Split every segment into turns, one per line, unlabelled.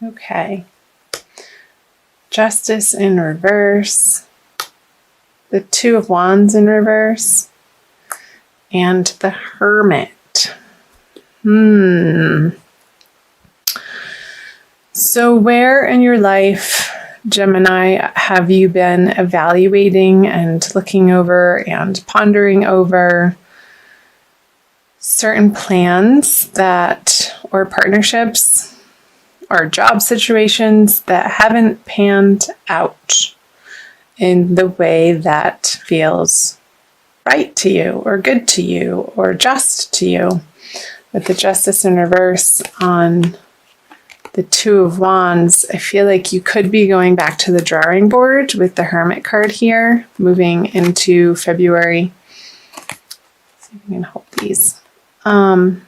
Okay. Justice in reverse. The Two of Wands in reverse. And the Hermit. So where in your life, Gemini, have you been evaluating and looking over and pondering over certain plans or partnerships or job situations that haven't panned out in the way that feels right to you or good to you or just to you? With the Justice in reverse on the Two of Wands, I feel like you could be going back to the drawing board with the Hermit card here, moving into February. Let's see if we can hold these. And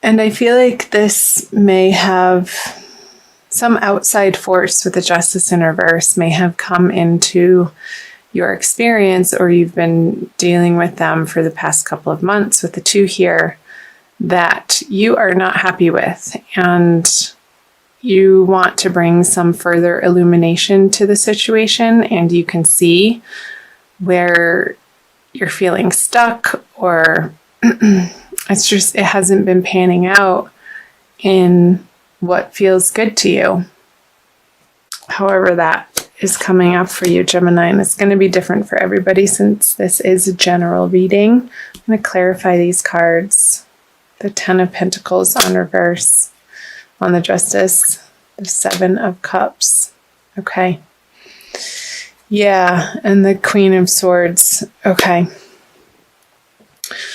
I feel like this may have some outside force with the Justice in reverse may have come into your experience, or you've been dealing with them for the past couple of months with the two here, that you are not happy with, and you want to bring some further illumination to the situation, and you can see where you're feeling stuck, or it hasn't been panning out in what feels good to you. However that is coming up for you, Gemini, and it's going to be different for everybody since this is a general reading. I'm going to clarify these cards. The Ten of Pentacles on reverse on the Justice, the Seven of Cups. Okay. Yeah, and the Queen of Swords. Okay.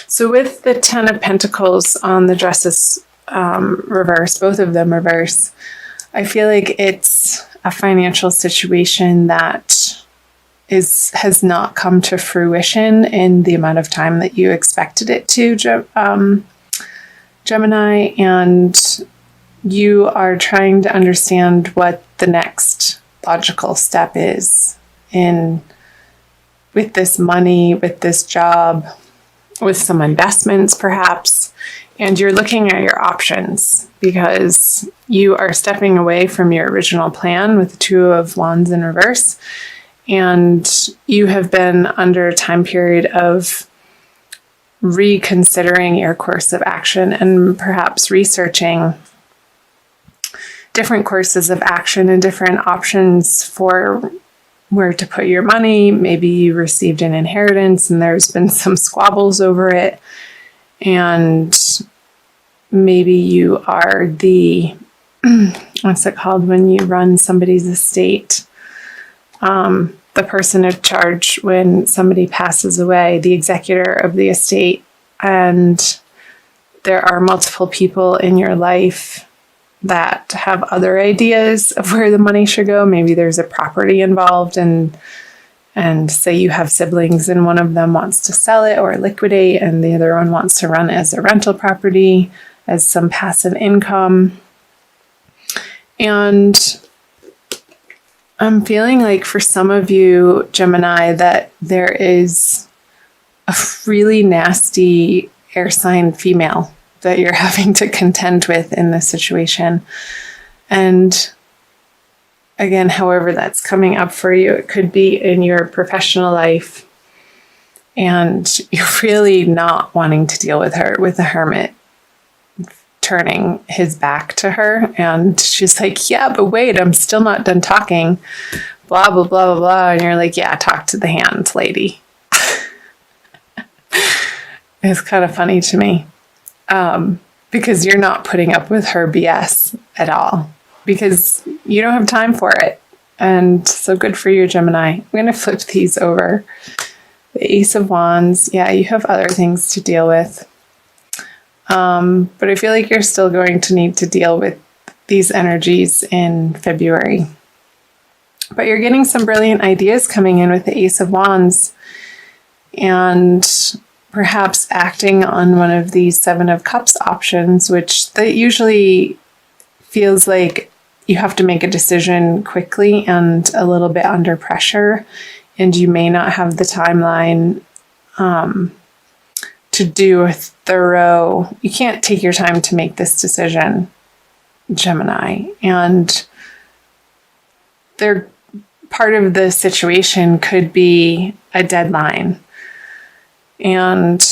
So with the Ten of Pentacles on the Justice reverse, both of them reverse, I feel like it's a financial situation that has not come to fruition in the amount of time that you expected it to, Gemini, and you are trying to understand what the next logical step is with this money, with this job, with some investments perhaps, and you're looking at your options because you are stepping away from your original plan with the Two of Wands in reverse, and you have been under a time period of reconsidering your course of action and perhaps researching different courses of action and different options for where to put your money. Maybe you received an inheritance and there's been some squabbles over it, and maybe you are what's it called when you run somebody's estate? The person in charge when somebody passes away, the executor of the estate, and there are multiple people in your life that have other ideas of where the money should go. Maybe there's a property involved, and say you have siblings and one of them wants to sell it or liquidate, and the other one wants to run it as a rental property, as some passive income. And I'm feeling like for some of you, Gemini, that there is a really nasty air sign female that you're having to contend with in this situation. And again, however that's coming up for you, it could be in your professional life, and you're really not wanting to deal with her, with the Hermit turning his back to her, and she's like, yeah, but wait, I'm still not done talking, blah, blah, blah, blah, blah. And you're like, yeah, talk to the hand, lady. It's kind of funny to me, because you're not putting up with her BS at all, because you don't have time for it. And so good for you, Gemini. I'm going to flip these over. The Ace of Wands. Yeah, you have other things to deal with. But I feel like you're still going to need to deal with these energies in February. But you're getting some brilliant ideas coming in with the Ace of Wands, and perhaps acting on one of these Seven of Cups options, which that usually feels like you have to make a decision quickly and a little bit under pressure, and you may not have the timeline to to do a thorough, you can't take your time to make this decision, Gemini. And part of the situation could be a deadline. And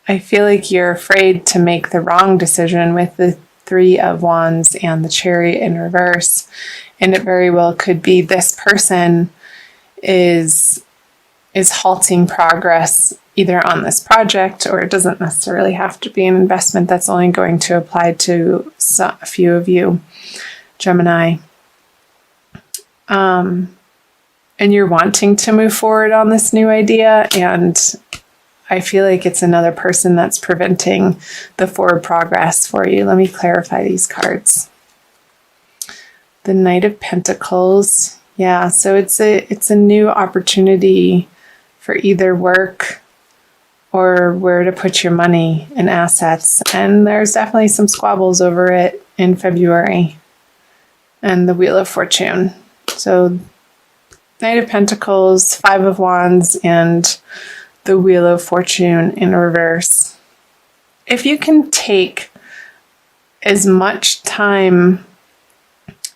I feel like you're afraid to make the wrong decision with the Three of Wands and the Chariot in reverse. And it very well could be this person is halting progress either on this project, or it doesn't necessarily have to be an investment. That's only going to apply to a few of you, Gemini. And you're wanting to move forward on this new idea, and I feel like it's another person that's preventing the forward progress for you. Let me clarify these cards. The Knight of Pentacles. Yeah, so it's a new opportunity for either work or where to put your money and assets. And there's definitely some squabbles over it in February. And the Wheel of Fortune. So Knight of Pentacles, Five of Wands, and the Wheel of Fortune in reverse. If you can take as much time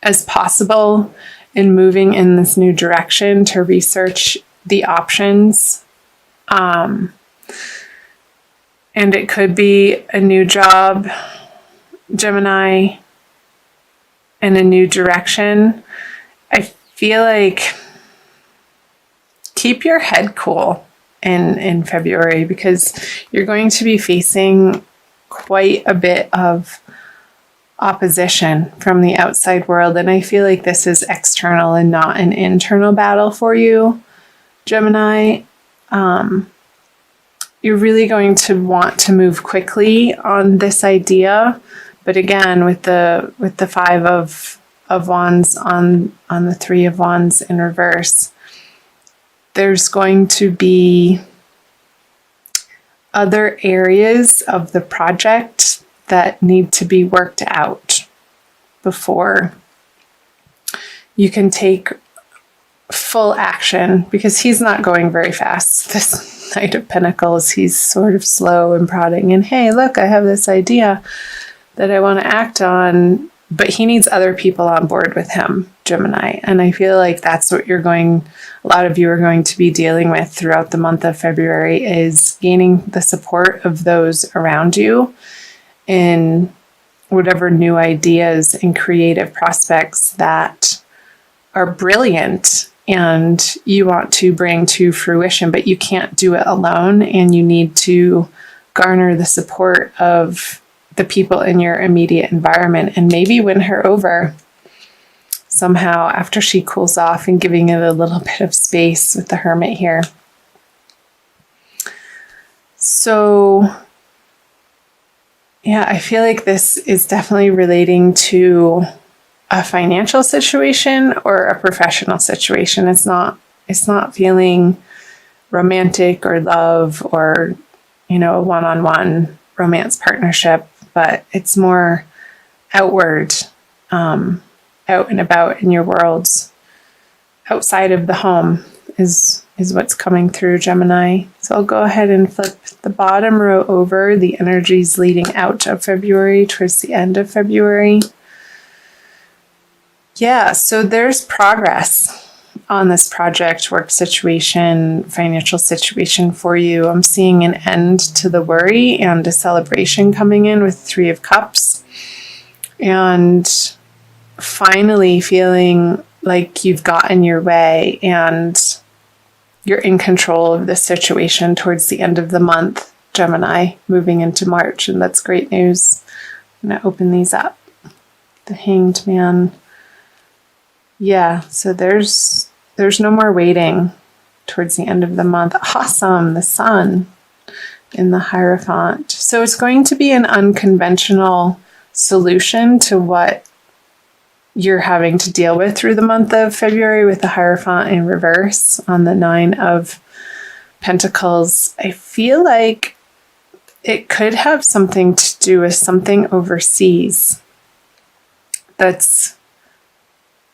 as possible in moving in this new direction to research the options, and it could be a new job, Gemini, and a new direction, I feel like keep your head cool in February, because you're going to be facing quite a bit of opposition from the outside world. And I feel like this is external and not an internal battle for you, Gemini. You're really going to want to move quickly on this idea. But again, with the Five of Wands on the Three of Wands in reverse, there's going to be other areas of the project that need to be worked out before you can take full action, because he's not going very fast. This Knight of Pentacles, he's sort of slow and prodding, and hey, look, I have this idea that I want to act on, but he needs other people on board with him, Gemini. And I feel like that's what a lot of you are going to be dealing with throughout the month of February, is gaining the support of those around you in whatever new ideas and creative prospects that are brilliant and you want to bring to fruition, but you can't do it alone, and you need to garner the support of the people in your immediate environment and maybe win her over somehow after she cools off, and giving it a little bit of space with the Hermit here. So yeah, I feel like this is definitely relating to a financial situation or a professional situation. It's not feeling romantic or love or, a one-on-one romance partnership, but it's more outward, out and about in your worlds. Outside of the home is what's coming through, Gemini. So I'll go ahead and flip the bottom row over, the energies leading out of February towards the end of February. Yeah, so there's progress on this project, work situation, financial situation for you. I'm seeing an end to the worry and a celebration coming in with Three of Cups. And finally feeling like you've gotten your way and you're in control of the situation towards the end of the month, Gemini, moving into March. And that's great news. I'm going to open these up. The Hanged Man. Yeah, so there's no more waiting towards the end of the month. Awesome, the Sun in the Hierophant. So it's going to be an unconventional solution to what you're having to deal with through the month of February with the Hierophant in reverse on the Nine of Pentacles. I feel like it could have something to do with something overseas that's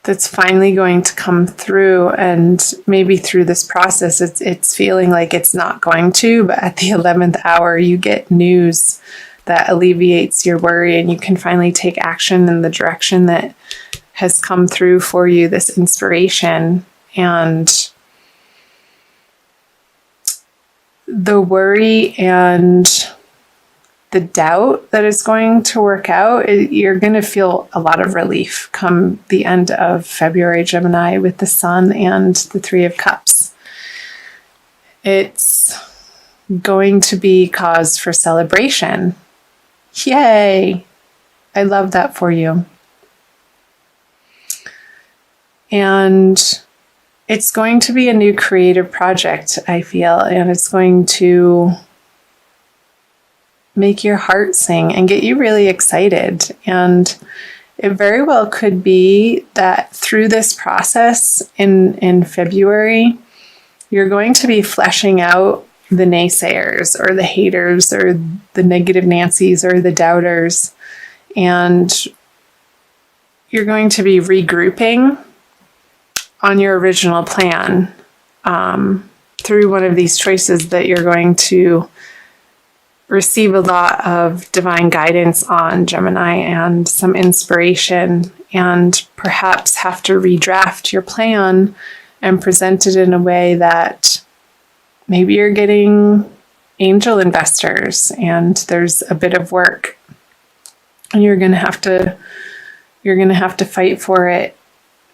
that's finally going to come through. And maybe through this process, it's feeling like it's not going to, but at the 11th hour, you get news that alleviates your worry, and you can finally take action in the direction that has come through for you, this inspiration. And the worry and the doubt that is going to work out, you're going to feel a lot of relief come the end of February, Gemini, with the Sun and the Three of Cups. It's going to be cause for celebration. Yay! I love that for you. And it's going to be a new creative project, I feel, and it's going to make your heart sing and get you really excited. And it very well could be that through this process in February, you're going to be fleshing out the naysayers or the haters or the negative Nancys or the doubters. And you're going to be regrouping on your original plan through one of these choices that you're going to receive a lot of divine guidance on, Gemini, and some inspiration, and perhaps have to redraft your plan and present it in a way that maybe you're getting angel investors and there's a bit of work and you're going to have to fight for it,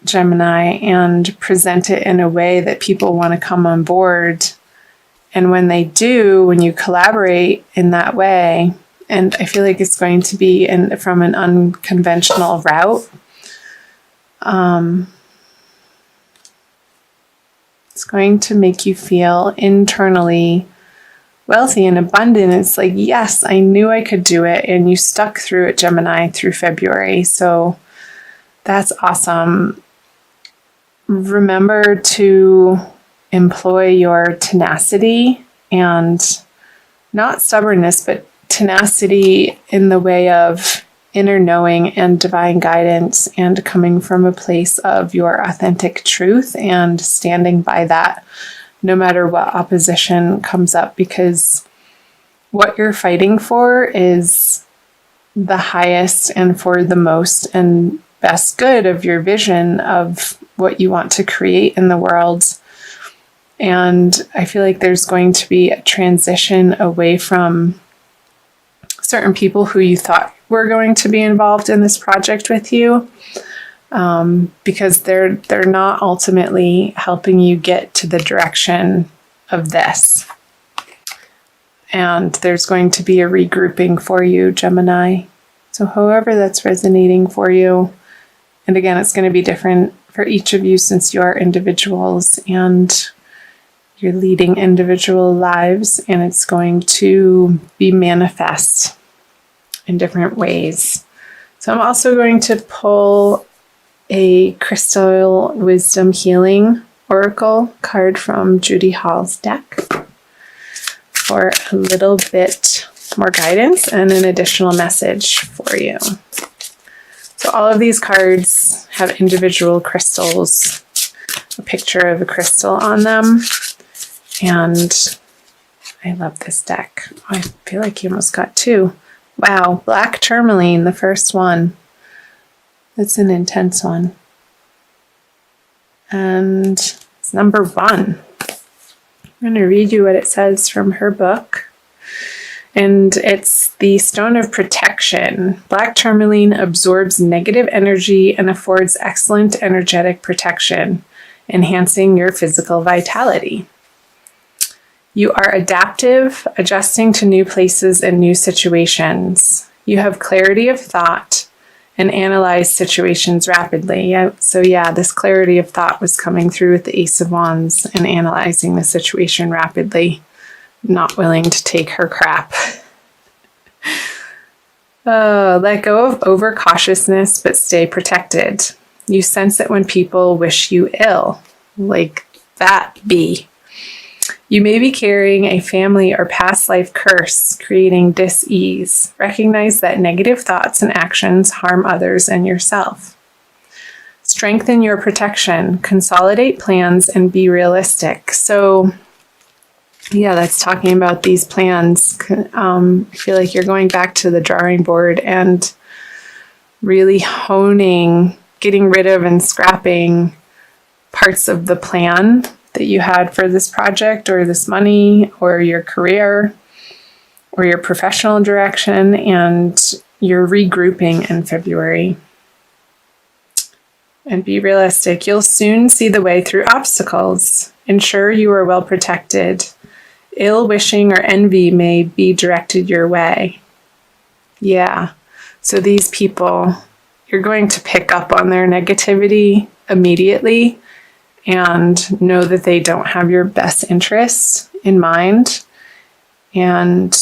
Gemini, and present it in a way that people want to come on board. And when they do, when you collaborate in that way, and I feel like it's going to be from an unconventional route, it's going to make you feel internally wealthy and abundant. It's like, yes, I knew I could do it, and you stuck through it, Gemini, through February. So that's awesome. Remember to employ your tenacity, and not stubbornness, but tenacity in the way of inner knowing and divine guidance, and coming from a place of your authentic truth and standing by that no matter what opposition comes up, because what you're fighting for is the highest and for the most and best good of your vision of what you want to create in the world. And I feel like there's going to be a transition away from certain people who you thought were going to be involved in this project with you, because they're not ultimately helping you get to the direction of this. And there's going to be a regrouping for you, Gemini. So however that's resonating for you, and again, it's going to be different for each of you since you are individuals and you're leading individual lives, and it's going to be manifest in different ways. So I'm also going to pull a Crystal Wisdom Healing Oracle card from Judy Hall's deck for a little bit more guidance and an additional message for you. So all of these cards have individual crystals, a picture of a crystal on them. And I love this deck. Oh, I feel like you almost got two. Wow, black tourmaline, the first one. It's an intense one. And it's number 1. I'm going to read you what it says from her book. And it's the Stone of Protection. Black tourmaline absorbs negative energy and affords excellent energetic protection, enhancing your physical vitality. You are adaptive, adjusting to new places and new situations. You have clarity of thought and analyze situations rapidly. So this clarity of thought was coming through with the Ace of Wands and analyzing the situation rapidly, not willing to take her crap. Let go of overcautiousness, but stay protected. You sense it when people wish you ill, like that bee. You may be carrying a family or past life curse, creating dis-ease. Recognize that negative thoughts and actions harm others and yourself. Strengthen your protection, consolidate plans, and be realistic. So, yeah, that's talking about these plans. I feel like you're going back to the drawing board and really honing, getting rid of and scrapping parts of the plan that you had for this project or this money or your career or your professional direction, and you're regrouping in February. And be realistic. You'll soon see the way through obstacles. Ensure you are well protected. Ill wishing or envy may be directed your way. Yeah. So these people, you're going to pick up on their negativity immediately and know that they don't have your best interests in mind. And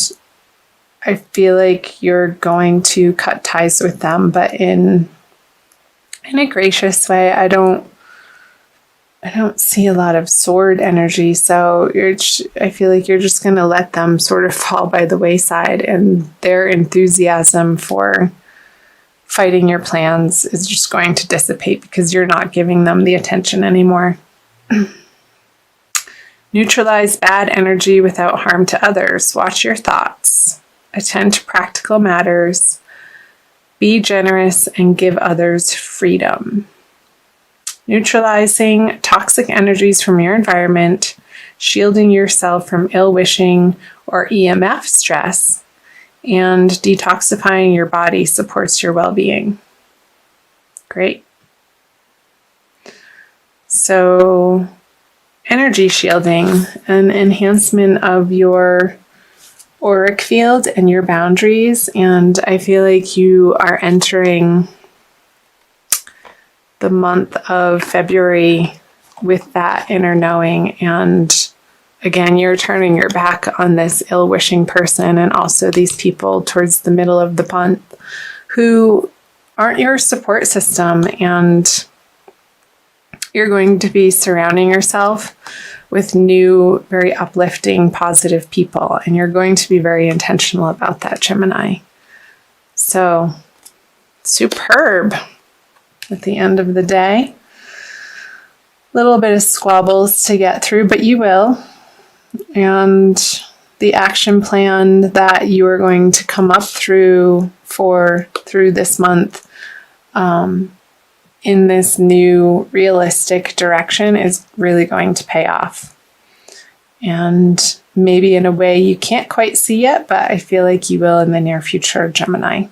I feel like you're going to cut ties with them, but in a gracious way. I don't see a lot of sword energy, so I feel like you're just going to let them sort of fall by the wayside, and their enthusiasm for fighting your plans is just going to dissipate because you're not giving them the attention anymore. Neutralize bad energy without harm to others. Watch your thoughts. Attend to practical matters. Be generous and give others freedom. Neutralizing toxic energies from your environment, shielding yourself from ill-wishing or EMF stress, and detoxifying your body supports your well-being. Great. So, energy shielding, an enhancement of your auric field and your boundaries, and I feel like you are entering the month of February with that inner knowing, and again, you're turning your back on this ill-wishing person and also these people towards the middle of the month who aren't your support system, and you're going to be surrounding yourself with new, very uplifting, positive people. And you're going to be very intentional about that, Gemini. So, superb at the end of the day. Little bit of squabbles to get through, but you will. And the action plan that you are going to come up through this month, in this new realistic direction is really going to pay off. And maybe in a way you can't quite see yet, but I feel like you will in the near future, Gemini.